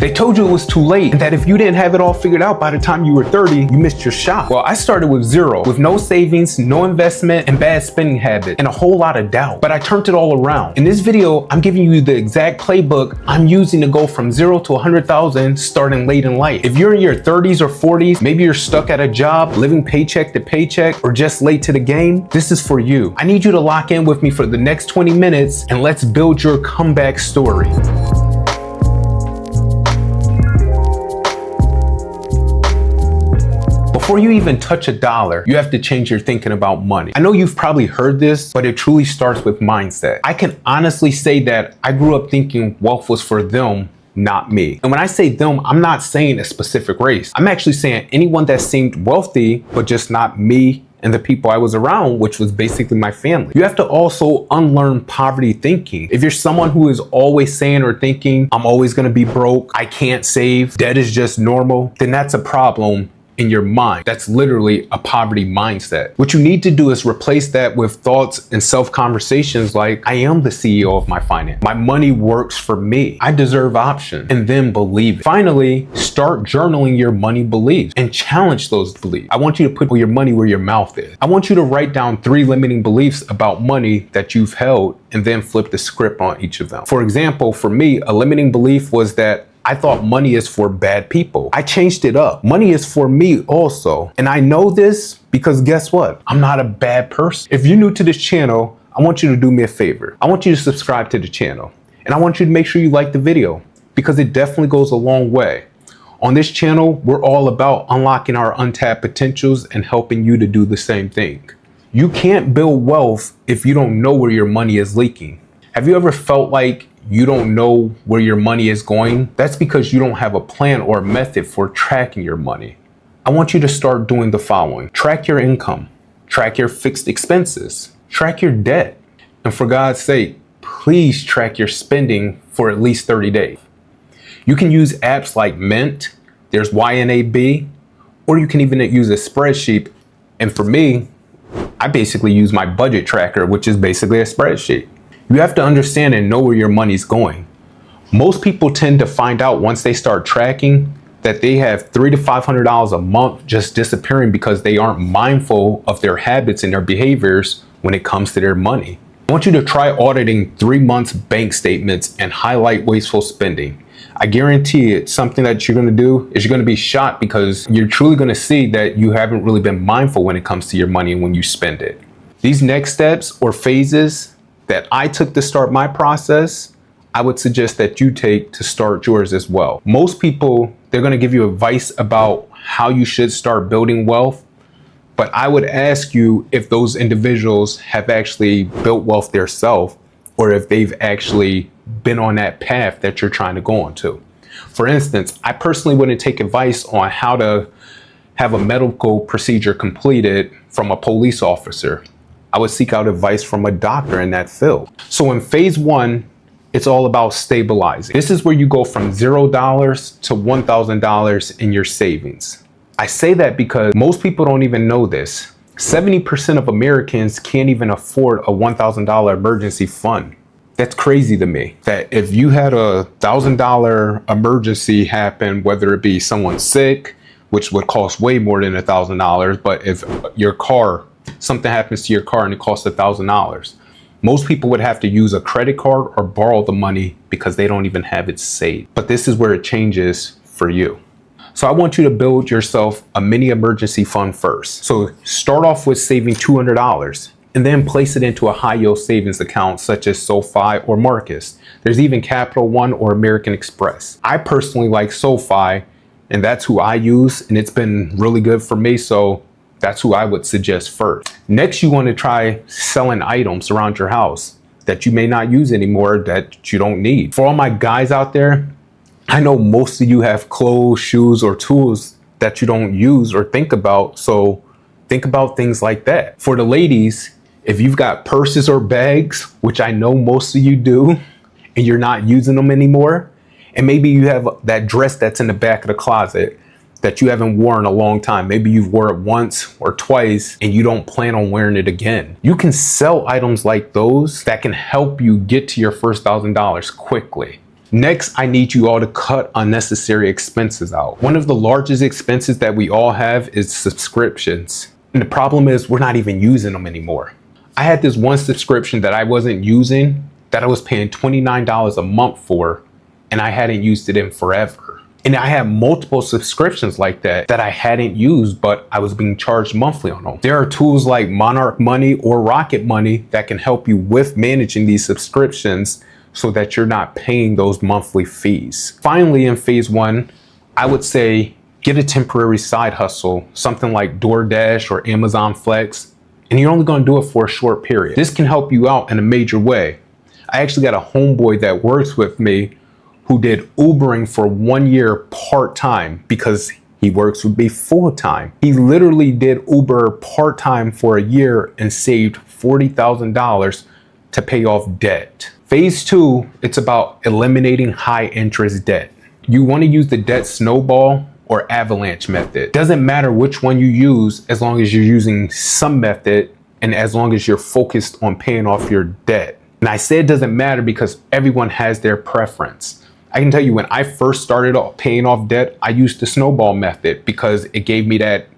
They told you it was too late and that if you didn't have it all figured out by the time you were 30, you missed your shot. Well, I started with zero, with no savings, no investment, and bad spending habits, and a whole lot of doubt. But I turned it all around. In this video, I'm giving you the exact playbook I'm using to go from 0 to 100,000 starting late in life. If you're in your 30s or 40s, maybe you're stuck at a job, living paycheck to paycheck, or just late to the game, this is for you. I need you to lock in with me for the next 20 minutes and let's build your comeback story. Before you even touch a dollar, you have to change your thinking about money. I know you've probably heard this, but it truly starts with mindset. I can honestly say that I grew up thinking wealth was for them, not me. And when I say them, I'm not saying a specific race. I'm actually saying anyone that seemed wealthy, but just not me and the people I was around, which was basically my family. You have to also unlearn poverty thinking. If you're someone who is always saying or thinking, I'm always gonna be broke, I can't save, debt is just normal, then that's a problem in your mind. That's literally a poverty mindset. What you need to do is replace that with thoughts and self-conversations like, I am the CEO of my finance. My money works for me. I deserve options. And then believe it. Finally, start journaling your money beliefs and challenge those beliefs. I want you to put your money where your mouth is. I want you to write down 3 limiting beliefs about money that you've held and then flip the script on each of them. For example, for me, a limiting belief was that I thought money is for bad people. I changed it up. Money is for me also. And I know this because guess what? I'm not a bad person. If you're new to this channel, I want you to do me a favor. I want you to subscribe to the channel. And I want you to make sure you like the video because it definitely goes a long way. On this channel, we're all about unlocking our untapped potentials and helping you to do the same thing. You can't build wealth if you don't know where your money is leaking. Have you ever felt like you don't know where your money is going? That's because you don't have a plan or a method for tracking your money. I want you to start doing the following. Track your income, track your fixed expenses, track your debt, and for God's sake, please track your spending for at least 30 days. You can use apps like Mint, there's YNAB, or you can even use a spreadsheet. And for me, I basically use my budget tracker, which is basically a spreadsheet. You have to understand and know where your money's going. Most people tend to find out once they start tracking that they have $300 to $500 a month just disappearing because they aren't mindful of their habits and their behaviors when it comes to their money. I want you to try auditing 3 months bank statements and highlight wasteful spending. I guarantee it's something that you're gonna do is you're gonna be shocked because you're truly gonna see that you haven't really been mindful when it comes to your money and when you spend it. These next steps or phases that I took to start my process, I would suggest that you take to start yours as well. Most people, they're gonna give you advice about how you should start building wealth, but I would ask you if those individuals have actually built wealth themselves or if they've actually been on that path that you're trying to go on to. For instance, I personally wouldn't take advice on how to have a medical procedure completed from a police officer. I would seek out advice from a doctor in that field. So in phase 1, it's all about stabilizing. This is where you go from $0 to $1,000 in your savings. I say that because most people don't even know this. 70% of Americans can't even afford a $1,000 emergency fund. That's crazy to me. That if you had a $1,000 emergency happen, whether it be someone sick, which would cost way more than $1,000, but if your car, something happens to your car and it costs $1,000. Most people would have to use a credit card or borrow the money because they don't even have it saved. But this is where it changes for you. So I want you to build yourself a mini emergency fund first. So start off with saving $200 and then place it into a high yield savings account such as SoFi or Marcus. There's even Capital One or American Express. I personally like SoFi and that's who I use and it's been really good for me. So that's who I would suggest first. Next, you want to try selling items around your house that you may not use anymore that you don't need. For all my guys out there, I know most of you have clothes, shoes, or tools that you don't use or think about. So think about things like that. For the ladies, if you've got purses or bags, which I know most of you do, and you're not using them anymore, and maybe you have that dress that's in the back of the closet that you haven't worn in a long time. Maybe you've worn it once or twice and you don't plan on wearing it again. You can sell items like those that can help you get to your first $1,000 quickly. Next, I need you all to cut unnecessary expenses out. One of the largest expenses that we all have is subscriptions. And the problem is we're not even using them anymore. I had this one subscription that I wasn't using that I was paying $29 a month for, and I hadn't used it in forever. And I had multiple subscriptions like that I hadn't used, but I was being charged monthly on them. There are tools like Monarch Money or Rocket Money that can help you with managing these subscriptions so that you're not paying those monthly fees. Finally, in phase one, I would say get a temporary side hustle, something like DoorDash or Amazon Flex, and you're only gonna do it for a short period. This can help you out in a major way. I actually got a homeboy that works with me who did Ubering for 1 year part-time because he works with me full-time. He literally did Uber part-time for a year and saved $40,000 to pay off debt. Phase two, it's about eliminating high interest debt. You want to use the debt snowball or avalanche method. Doesn't matter which one you use as long as you're using some method and as long as you're focused on paying off your debt. And I say it doesn't matter because everyone has their preference. I can tell you when I first started paying off debt, I used the snowball method because it gave me that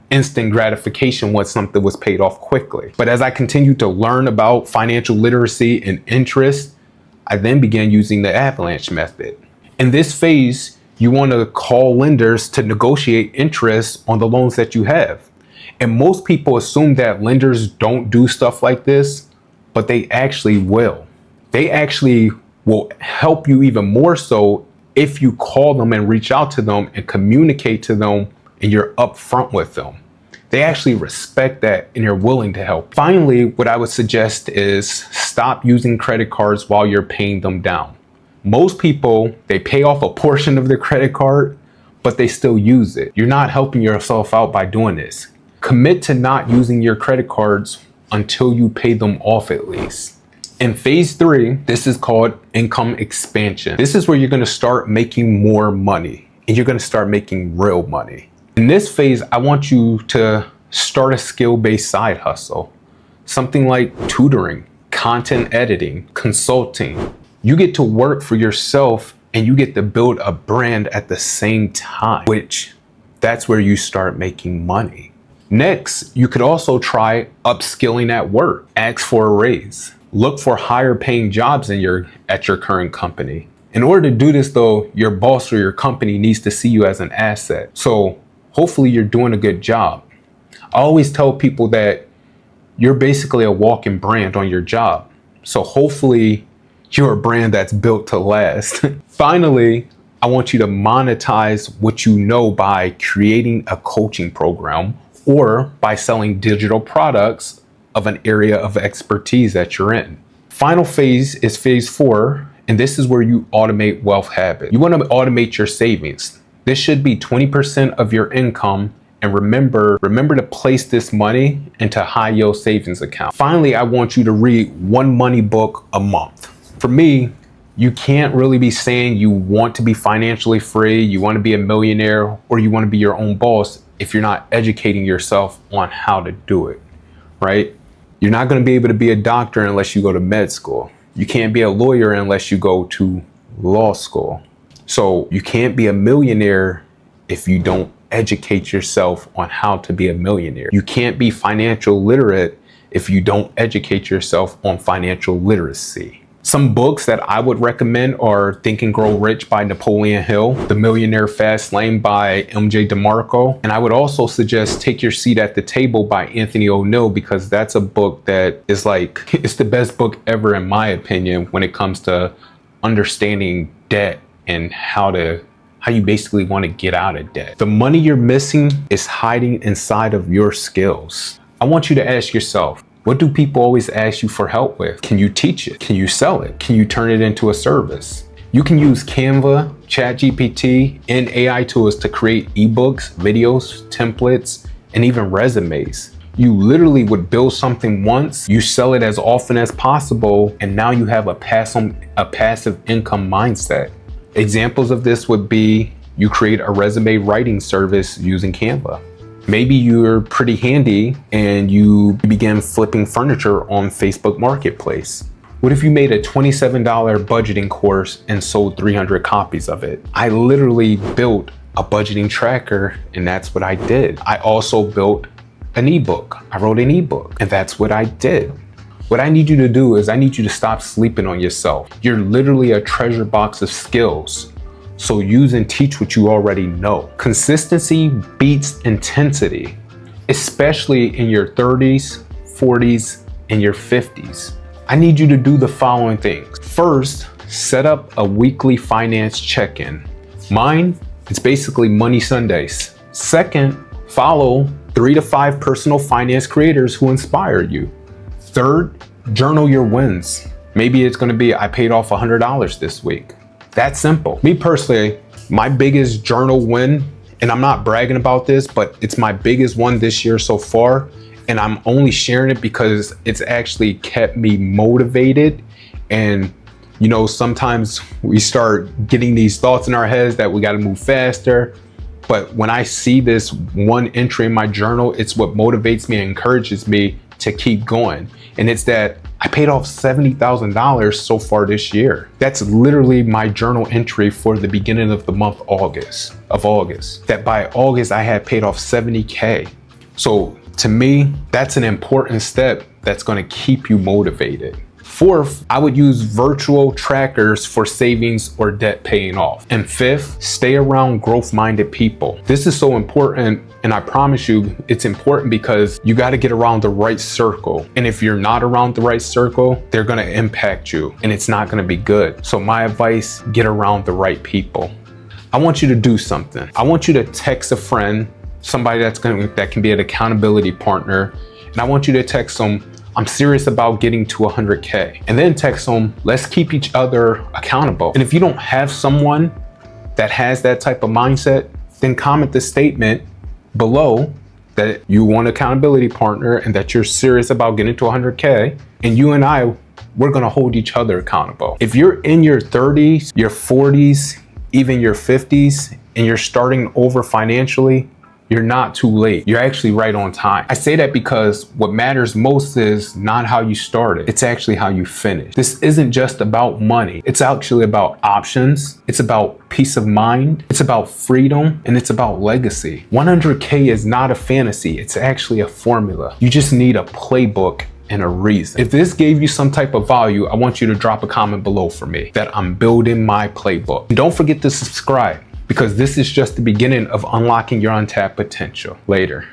instant gratification once something was paid off quickly. But as I continued to learn about financial literacy and interest, I then began using the avalanche method. In this phase, you want to call lenders to negotiate interest on the loans that you have. And most people assume that lenders don't do stuff like this, but they actually will. They actually will help you even more so if you call them and reach out to them and communicate to them and you're upfront with them. They actually respect that and you're willing to help. Finally, what I would suggest is stop using credit cards while you're paying them down. Most people, they pay off a portion of their credit card, but they still use it. You're not helping yourself out by doing this. Commit to not using your credit cards until you pay them off at least. In phase three, this is called income expansion. This is where you're gonna start making more money and you're gonna start making real money. In this phase, I want you to start a skill-based side hustle. Something like tutoring, content editing, consulting. You get to work for yourself and you get to build a brand at the same time, which that's where you start making money. Next, you could also try upskilling at work. Ask for a raise. Look for higher paying jobs at your current company. In order to do this though, your boss or your company needs to see you as an asset. So hopefully you're doing a good job. I always tell people that you're basically a walking brand on your job. So hopefully you're a brand that's built to last. Finally, I want you to monetize what you know by creating a coaching program or by selling digital products of an area of expertise that you're in. Final phase is phase four, and this is where you automate wealth habits. You want to automate your savings. This should be 20% of your income, and remember to place this money into high yield savings account. Finally, I want you to read one money book a month. For me, you can't really be saying you want to be financially free, you want to be a millionaire, or you want to be your own boss if you're not educating yourself on how to do it, right? You're not going to be able to be a doctor unless you go to med school. You can't be a lawyer unless you go to law school. So you can't be a millionaire if you don't educate yourself on how to be a millionaire. You can't be financial literate if you don't educate yourself on financial literacy. Some books that I would recommend are Think and Grow Rich by Napoleon Hill, The Millionaire Fast Lane by MJ DeMarco, and I would also suggest Take Your Seat at the Table by Anthony O'Neill because that's a book that is like, it's the best book ever in my opinion when it comes to understanding debt and how you basically want to get out of debt. The money you're missing is hiding inside of your skills. I want you to ask yourself, what do people always ask you for help with? Can you teach it? Can you sell it? Can you turn it into a service? You can use Canva, ChatGPT, and AI tools to create ebooks, videos, templates, and even resumes. You literally would build something once, you sell it as often as possible, and now you have a passive income mindset. Examples of this would be you create a resume writing service using Canva. Maybe you're pretty handy and you begin flipping furniture on Facebook Marketplace. What if you made a $27 budgeting course and sold 300 copies of it? I literally built a budgeting tracker, and that's what I did. I also built an ebook. I wrote an ebook, and that's what I did. What I need you to do is I need you to stop sleeping on yourself. You're literally a treasure box of skills. So use and teach what you already know. Consistency beats intensity, especially in your 30s, 40s, and your 50s. I need you to do the following things. First, set up a weekly finance check-in. Mine, it's basically Money Sundays. Second, follow 3 to 5 personal finance creators who inspire you. Third, journal your wins. Maybe it's gonna be, I paid off $100 this week. That's simple. Me personally, my biggest journal win, and I'm not bragging about this, but it's my biggest one this year so far, and I'm only sharing it because it's actually kept me motivated. And you know, sometimes we start getting these thoughts in our heads that we gotta move faster. But when I see this one entry in my journal, it's what motivates me and encourages me to keep going. And it's that I paid off $70,000 so far this year. That's literally my journal entry for the beginning of the month, August. That by August, I had paid off 70K. So to me, that's an important step that's gonna keep you motivated. Fourth, I would use virtual trackers for savings or debt paying off. And fifth, stay around growth-minded people. This is so important, and I promise you, it's important because you got to get around the right circle. And if you're not around the right circle, they're going to impact you, and it's not going to be good. So my advice, get around the right people. I want you to do something. I want you to text a friend, somebody that can be an accountability partner, and I want you to text them, I'm serious about getting to 100K. And then text them, let's keep each other accountable. And if you don't have someone that has that type of mindset, then comment the statement below that you want an accountability partner and that you're serious about getting to 100K. And you and I, we're gonna hold each other accountable. If you're in your 30s, your 40s, even your 50s, and you're starting over financially, you're not too late. You're actually right on time. I say that because what matters most is not how you started. It's actually how you finish. This isn't just about money. It's actually about options. It's about peace of mind. It's about freedom, and it's about legacy. 100K is not a fantasy. It's actually a formula. You just need a playbook and a reason. If this gave you some type of value, I want you to drop a comment below for me that I'm building my playbook. And don't forget to subscribe, because this is just the beginning of unlocking your untapped potential. Later.